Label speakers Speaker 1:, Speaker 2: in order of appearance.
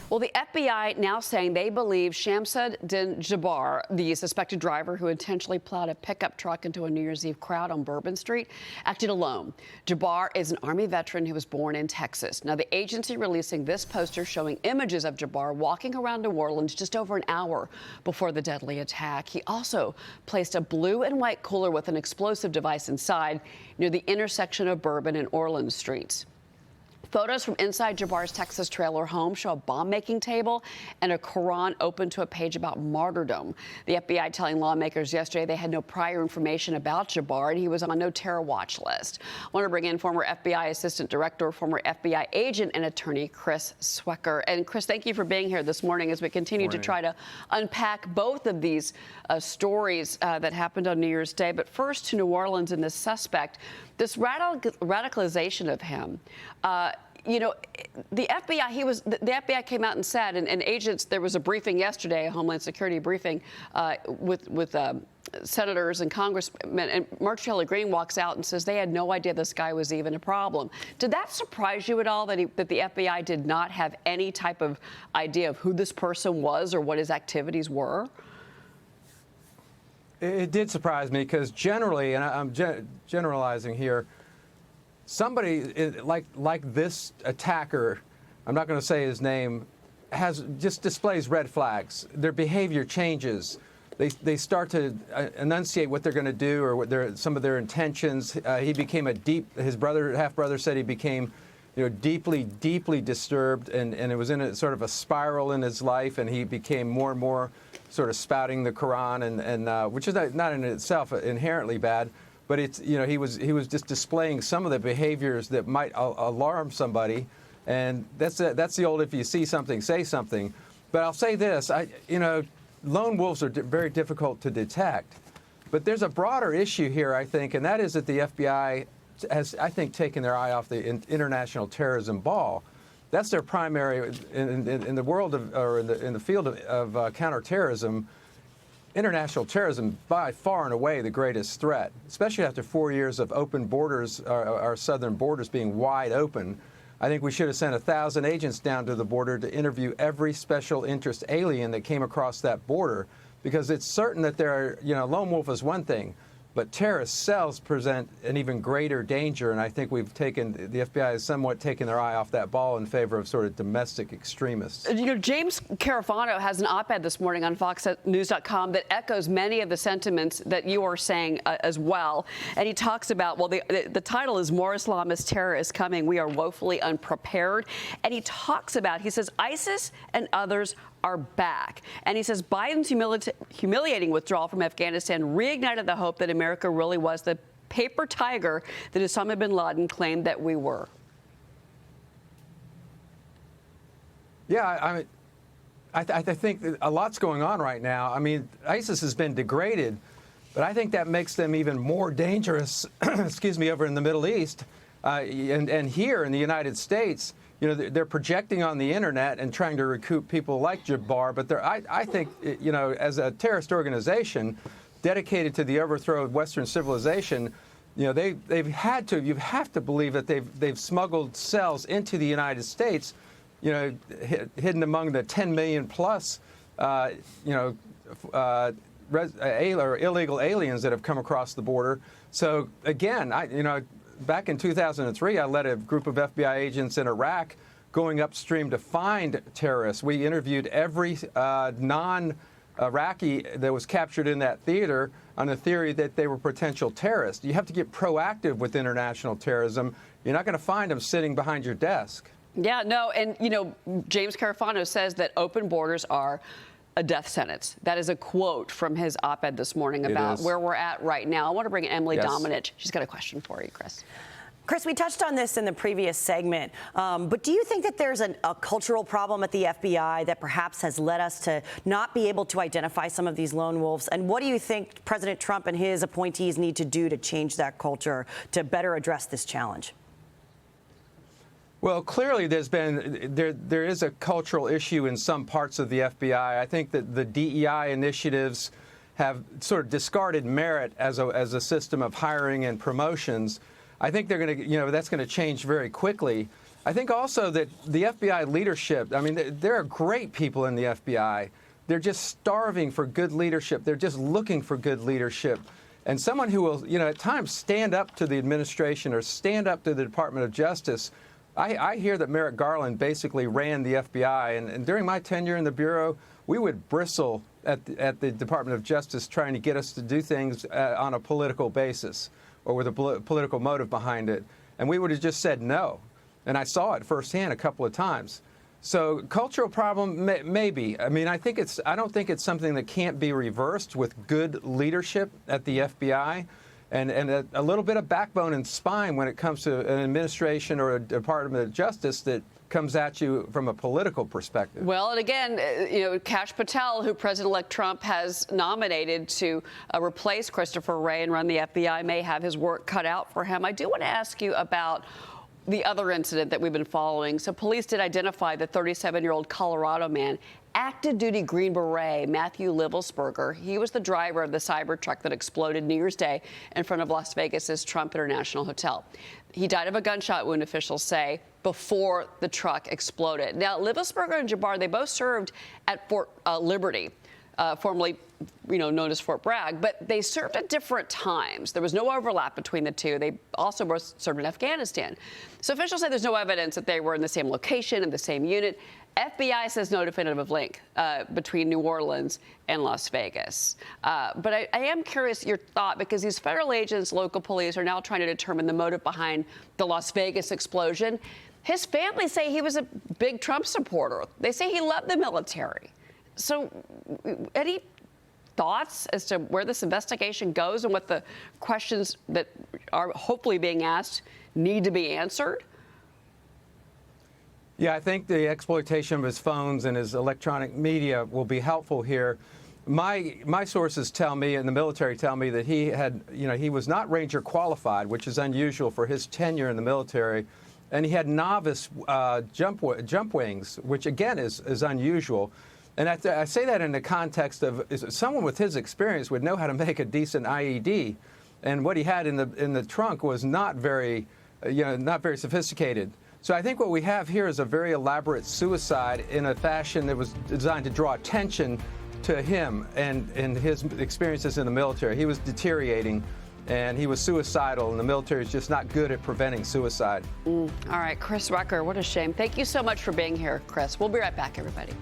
Speaker 1: Well, the FBI now saying they believe Shamsud Din Jabbar, the suspected driver who intentionally plowed a pickup truck into a New Year's Eve crowd on Bourbon Street, acted alone. Jabbar is an Army veteran who was born in Texas. Now, the agency releasing this poster showing images of Jabbar walking around New Orleans just over an hour before the deadly attack. He also placed a blue and white cooler with an explosive device inside near the intersection of Bourbon and Orleans streets. Photos from inside Jabbar's Texas trailer home show a bomb-making table and a Quran open to a page about martyrdom. The FBI telling lawmakers yesterday they had no prior information about Jabbar and he was on no terror watch list. I want to bring in former FBI Assistant Director, former FBI agent and attorney Chris Swecker. And Chris, thank you for being here this morning as we continue to try to unpack both of these stories that happened on New Year's Day. But first to New Orleans and this suspect, this radicalization of him. You know, the FBI came out and said, and agents, there was a briefing yesterday, a Homeland Security briefing with senators and congressmen, and Marjorie Greene walks out and says they had no idea this guy was even a problem. Did that surprise you at all that the FBI did not have any type of idea of who this person was or what his activities were?
Speaker 2: It did surprise me because generally, and I'm generalizing here, somebody like this attacker, I'm not going to say his name, just displays red flags. Their behavior changes. They start to enunciate what they're going to do or what some of their intentions. He became his half-brother said he became, deeply disturbed, and it was in a sort of a spiral in his life, and he became more and more sort of spouting the Quran, and which is not in itself inherently bad. But it's, he was just displaying some of the behaviors that might alarm somebody, and that's the old if you see something, say something. But I'll say this, lone wolves are very difficult to detect. But there's a broader issue here, I think, and that is that the FBI has, I think, taken their eye off the international terrorism ball. That's their primary in the world of, or in the field of counterterrorism. International terrorism, by far and away, the greatest threat, especially after 4 years of open borders, our southern borders being wide open. I think we should have sent 1,000 agents down to the border to interview every special interest alien that came across that border, because it's certain that there are, lone wolf is one thing, but terrorist cells present an even greater danger, and I think the FBI has somewhat taken their eye off that ball in favor of sort of domestic extremists.
Speaker 1: James Carafano has an op-ed this morning on FoxNews.com that echoes many of the sentiments that you are saying as well, and he talks about, well, the title is "More Islamist Terrorists Coming. We are woefully unprepared," and he talks about, he says, ISIS and others are back. And he says Biden's humiliating withdrawal from Afghanistan reignited the hope that America really was the paper tiger that Osama bin Laden claimed that we were.
Speaker 2: Yeah, I think a lot's going on right now. I mean, ISIS has been degraded, but I think that makes them even more dangerous, excuse me, over in the Middle East and here in the United States. They're projecting on the internet and trying to recruit people like Jabbar, but I think, as a terrorist organization dedicated to the overthrow of Western civilization, you have to believe that they've smuggled cells into the United States, hidden among the 10 million plus, illegal aliens that have come across the border. So again, back in 2003, I led a group of FBI agents in Iraq going upstream to find terrorists. We interviewed every non-Iraqi that was captured in that theater on the theory that they were potential terrorists. You have to get proactive with international terrorism. You're not going to find them sitting behind your desk.
Speaker 1: Yeah, no, and, James Carafano says that open borders are a death sentence. That is a quote from his op-ed this morning about where we're at right now. I want to bring in Emily Domenech. She's got a question for you, Chris.
Speaker 3: Chris, we touched on this in the previous segment, but do you think that there's a cultural problem at the FBI that perhaps has led us to not be able to identify some of these lone wolves? And what do you think President Trump and his appointees need to do to change that culture to better address this challenge?
Speaker 2: Well, clearly there is a cultural issue in some parts of the FBI. I think that the DEI initiatives have sort of discarded merit as a system of hiring and promotions. I think they're going to, that's going to change very quickly. I think also that the FBI leadership, I mean, there are great people in the FBI. They're just starving for good leadership. They're just looking for good leadership. And someone who will, at times stand up to the administration or stand up to the Department of Justice. I hear that Merrick Garland basically ran the FBI, and during my tenure in the Bureau, we would bristle at the Department of Justice trying to get us to do things on a political basis or with a political motive behind it. And we would have just said no. And I saw it firsthand a couple of times. So cultural problem, maybe. I mean, I don't think it's something that can't be reversed with good leadership at the FBI and a little bit of backbone and spine when it comes to an administration or a Department of Justice that comes at you from a political perspective.
Speaker 1: Well, and again, Kash Patel, who President-elect Trump has nominated to replace Christopher Wray and run the FBI, may have his work cut out for him. I do want to ask you about the other incident that we've been following. So police did identify the 37-year-old Colorado man, active duty Green Beret, Matthew Livelsberger. He was the driver of the Cybertruck that exploded New Year's Day in front of Las Vegas's Trump International Hotel. He died of a gunshot wound, officials say, before the truck exploded. Now, Livelsberger and Jabbar, they both served at Fort Liberty, formerly known as Fort Bragg, but they served at different times. There was no overlap between the two. They also both served in Afghanistan. So officials say there's no evidence that they were in the same location, in the same unit. FBI says no definitive link between New Orleans and Las Vegas. But I am curious your thought, because these federal agents, local police, are now trying to determine the motive behind the Las Vegas explosion. His family say he was a big Trump supporter. They say he loved the military. So any thoughts as to where this investigation goes and what the questions that are hopefully being asked need to be answered?
Speaker 2: Yeah, I think the exploitation of his phones and his electronic media will be helpful here. My sources tell me, and the military tell me, that he had, he was not Ranger qualified, which is unusual for his tenure in the military, and he had novice jump wings, which again is unusual. And I say that in the context of someone with his experience would know how to make a decent IED, and what he had in the trunk was not very sophisticated. So I think what we have here is a very elaborate suicide in a fashion that was designed to draw attention to him and his experiences in the military. He was deteriorating, and he was suicidal, and the military is just not good at preventing suicide.
Speaker 1: All right, Chris Swecker, what a shame. Thank you so much for being here, Chris. We'll be right back, everybody.